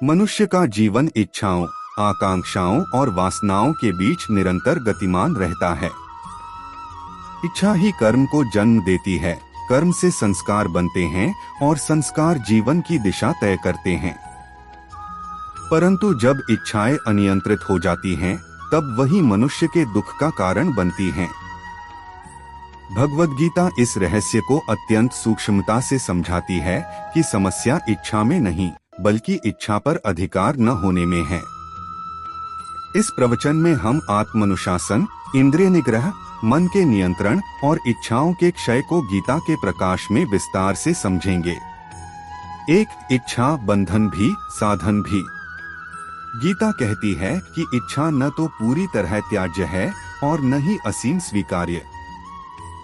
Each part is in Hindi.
मनुष्य का जीवन इच्छाओं, आकांक्षाओं और वासनाओं के बीच निरंतर गतिमान रहता है। इच्छा ही कर्म को जन्म देती है, कर्म से संस्कार बनते हैं और संस्कार जीवन की दिशा तय करते हैं। परंतु जब इच्छाएं अनियंत्रित हो जाती हैं, तब वही मनुष्य के दुख का कारण बनती हैं। भगवद गीता इस रहस्य को अत्यंत सूक्ष्मता से समझाती है कि समस्या इच्छा में नहीं, बल्कि इच्छा पर अधिकार न होने में है। इस प्रवचन में हम आत्मानुशासन, इंद्रिय निग्रह, मन के नियंत्रण और इच्छाओं के क्षय को गीता के प्रकाश में विस्तार से समझेंगे। एक इच्छा बंधन भी साधन भी। गीता कहती है कि इच्छा न तो पूरी तरह त्याज्य है और न ही असीम स्वीकार्य।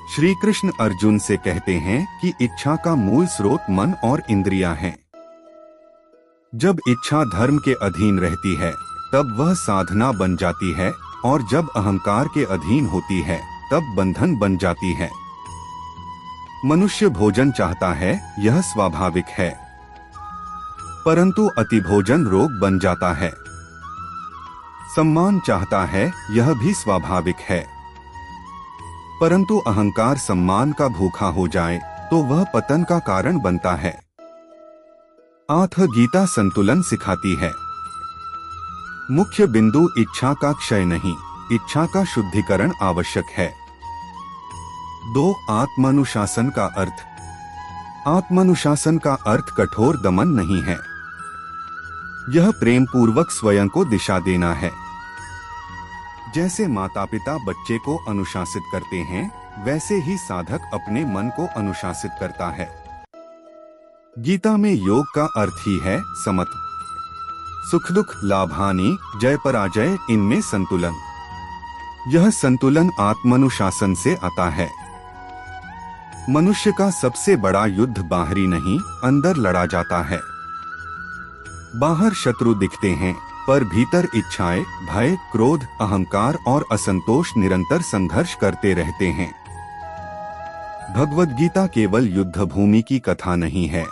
श्री कृष्ण अर्जुन से कहते हैं कि इच्छा का मूल स्रोत मन और इंद्रियां हैं। जब इच्छा धर्म के अधीन रहती है, तब वह साधना बन जाती है, और जब अहंकार के अधीन होती है, तब बंधन बन जाती है। मनुष्य भोजन चाहता है, यह स्वाभाविक है, परंतु अतिभोजन रोग बन जाता है। सम्मान चाहता है, यह भी स्वाभाविक है, परंतु अहंकार सम्मान का भूखा हो जाए तो वह पतन का कारण बनता है। अतः गीता संतुलन सिखाती है। मुख्य बिंदु इच्छा का क्षय नहीं, इच्छा का शुद्धिकरण आवश्यक है। 2. आत्मानुशासन का अर्थ। आत्मानुशासन का अर्थ कठोर दमन नहीं है। यह प्रेम पूर्वक स्वयं को दिशा देना है। जैसे माता पिता बच्चे को अनुशासित करते हैं, वैसे ही साधक अपने मन को अनुशासित करता है। गीता में योग का अर्थ ही है समत। सुख दुख, लाभ हानि, जय पराजय, इनमें संतुलन। यह संतुलन आत्मानुशासन से आता है। मनुष्य का सबसे बड़ा युद्ध बाहरी नहीं, अंदर लड़ा जाता है। बाहर शत्रु दिखते हैं, पर भीतर इच्छाएं, भय, क्रोध, अहंकार और असंतोष निरंतर संघर्ष करते रहते हैं। भगवद गीता केवल युद्ध भूमि की कथा नहीं है,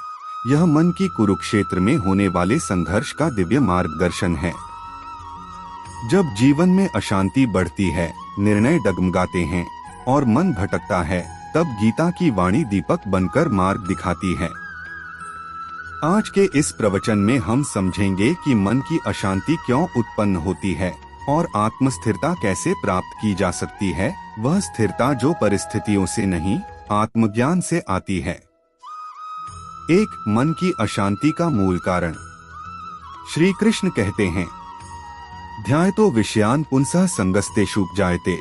यह मन की कुरुक्षेत्र में होने वाले संघर्ष का दिव्य मार्गदर्शन है। जब जीवन में अशांति बढ़ती है, निर्णय डगमगाते हैं और मन भटकता है, तब गीता की वाणी दीपक बनकर मार्ग दिखाती है। आज के इस प्रवचन में हम समझेंगे कि मन की अशांति क्यों उत्पन्न होती है और आत्मस्थिरता कैसे प्राप्त की जा सकती है, वह स्थिरता जो परिस्थितियों से नहीं, आत्मज्ञान से आती है। 1. मन की अशांति का मूल कारण। श्री कृष्ण कहते हैं, ध्यायतो विषयान पुंसः संगस्तेषु जायते,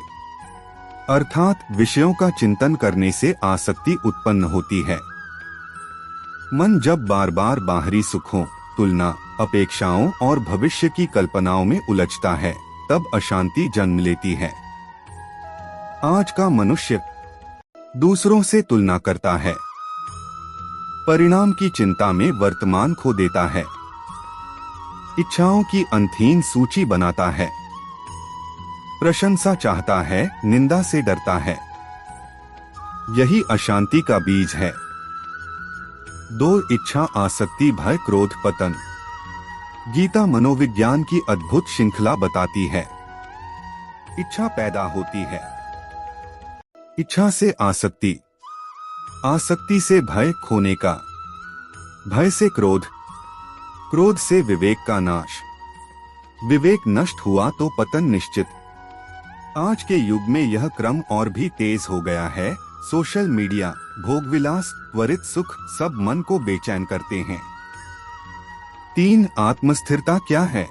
अर्थात विषयों का चिंतन करने से आसक्ति उत्पन्न होती है। मन जब बार बार बाहरी सुखों, तुलना, अपेक्षाओं और भविष्य की कल्पनाओं में उलझता है, तब अशांति जन्म लेती है। आज का मनुष्य दूसरों से तुलना करता है, परिणाम की चिंता में वर्तमान खो देता है, इच्छाओं की अंतहीन सूची बनाता है, प्रशंसा चाहता है, निंदा से डरता है। यही अशांति का बीज है। 2. इच्छा, आसक्ति, भय, क्रोध, पतन। गीता मनोविज्ञान की अद्भुत श्रृंखला बताती है। इच्छा पैदा होती है, इच्छा से आसक्ति, आसक्ति से भय खोने का, भय से क्रोध, क्रोध से विवेक का नाश, विवेक नष्ट हुआ तो पतन निश्चित। आज के युग में यह क्रम और भी तेज हो गया है। सोशल मीडिया, भोगविलास, त्वरित सुख सब मन को बेचैन करते हैं। 3. आत्मस्थिरता क्या है?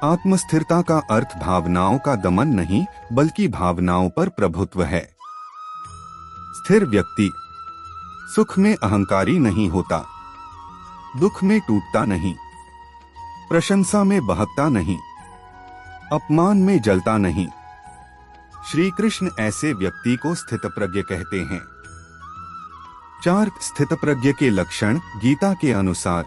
आत्मस्थिरता का अर्थ भावनाओं का दमन नहीं, बल्कि भावनाओं पर प्रभुत्व है। स्थिर व्यक्ति सुख में अहंकारी नहीं होता, दुख में टूटता नहीं, प्रशंसा में बहकता नहीं, अपमान में जलता नहीं। श्री कृष्ण ऐसे व्यक्ति को स्थितप्रज्ञ कहते हैं। 4. स्थितप्रज्ञ के लक्षण गीता के अनुसार।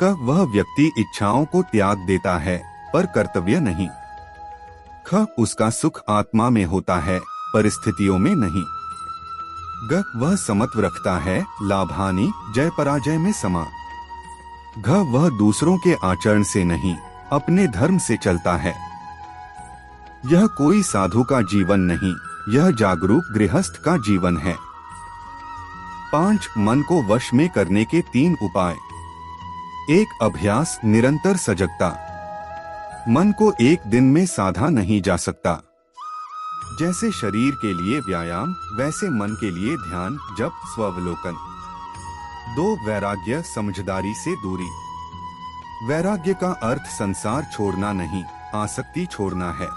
क. वह व्यक्ति इच्छाओं को त्याग देता है, पर कर्तव्य नहीं। ख. उसका सुख आत्मा में होता है, परिस्थितियों में नहीं। ग. वह समत्व रखता है, लाभ हानि, जय पराजय में समा। वह दूसरों के आचरण से नहीं, अपने धर्म से चलता है। यह कोई साधु का जीवन नहीं, यह जागरूक गृहस्थ का जीवन है। 5 मन को वश में करने के 3 उपाय। 1 अभ्यास, निरंतर सजगता। मन को एक दिन में साधा नहीं जा सकता। जैसे शरीर के लिए व्यायाम, वैसे मन के लिए ध्यान, जप, स्वावलोकन। 2 वैराग्य, समझदारी से दूरी। वैराग्य का अर्थ संसार छोड़ना नहीं, आसक्ति छोड़ना है।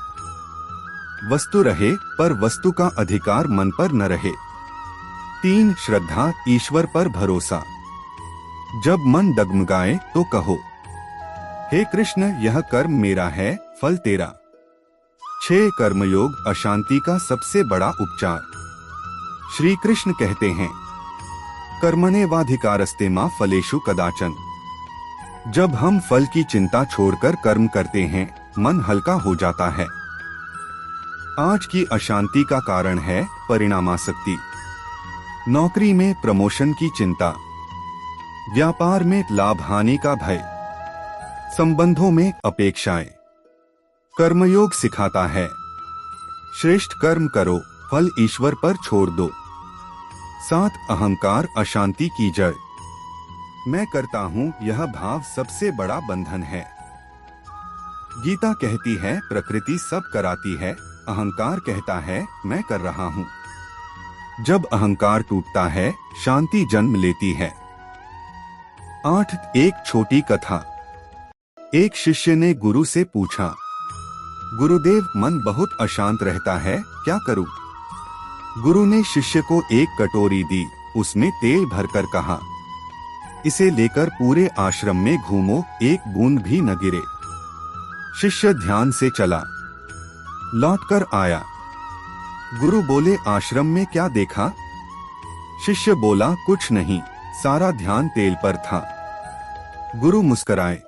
वस्तु रहे पर वस्तु का अधिकार मन पर न रहे। 3 श्रद्धा, ईश्वर पर भरोसा। जब मन डगमगाए तो कहो, हे कृष्ण, यह कर्म मेरा है, फल तेरा। 6 कर्मयोग, अशांति का सबसे बड़ा उपचार। श्री कृष्ण कहते हैं, कर्मण्येवाधिकारस्ते मा फलेषु कदाचन। जब हम फल की चिंता छोड़कर कर्म करते हैं, मन हल्का हो जाता है। आज की अशांति का कारण है परिणामासक्ति। नौकरी में प्रमोशन की चिंता, व्यापार में लाभ हानि का भय, संबंधों में अपेक्षाएं। कर्मयोग सिखाता है, श्रेष्ठ कर्म करो, फल ईश्वर पर छोड़ दो। 7 अहंकार, अशांति की जड़। मैं करता हूँ, यह भाव सबसे बड़ा बंधन है। गीता कहती है, प्रकृति सब कराती है, अहंकार कहता है मैं कर रहा हूँ। जब अहंकार टूटता है, शांति जन्म लेती है। 8 एक छोटी कथा। एक शिष्य ने गुरु से पूछा, गुरुदेव, मन बहुत अशांत रहता है, क्या करूं? गुरु ने शिष्य को एक कटोरी दी, उसमें तेल भरकर कहा, इसे लेकर पूरे आश्रम में घूमो, एक बूंद भी न गिरे। शिष्य ध्यान से चला, लौटकर आया। गुरु बोले, आश्रम में क्या देखा? शिष्य बोला, कुछ नहीं, सारा ध्यान तेल पर था। गुरु मुस्कुराए,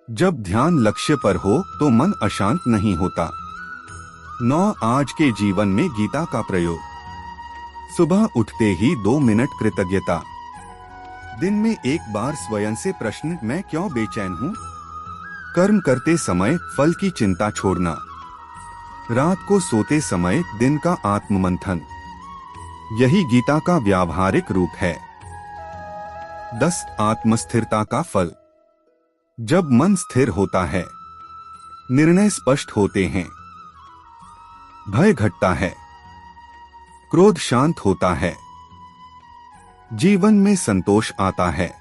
जब ध्यान लक्ष्य पर हो तो मन अशांत नहीं होता। 9 आज के जीवन में गीता का प्रयोग। सुबह उठते ही 2 मिनट कृतज्ञता। दिन में एक बार स्वयं से प्रश्न, मैं क्यों बेचैन हूँ? कर्म करते समय फल की चिंता छोड़ना। रात को सोते समय दिन का आत्ममंथन। यही गीता का व्यावहारिक रूप है। 10 आत्मस्थिरता का फल। जब मन स्थिर होता है, निर्णय स्पष्ट होते हैं, भय घटता है, क्रोध शांत होता है, जीवन में संतोष आता है,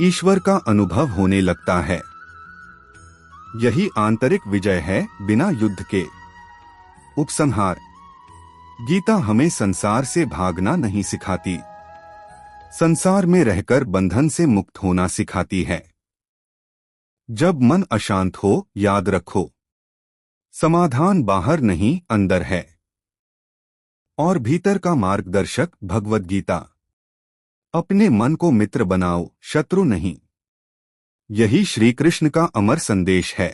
ईश्वर का अनुभव होने लगता है। यही आंतरिक विजय है, बिना युद्ध के। उपसंहार। गीता हमें संसार से भागना नहीं सिखाती, संसार में रहकर बंधन से मुक्त होना सिखाती है। जब मन अशांत हो, याद रखो, समाधान बाहर नहीं, अंदर है। और भीतर का मार्गदर्शक भगवद गीता। अपने मन को मित्र बनाओ, शत्रु नहीं। यही श्री कृष्ण का अमर संदेश है।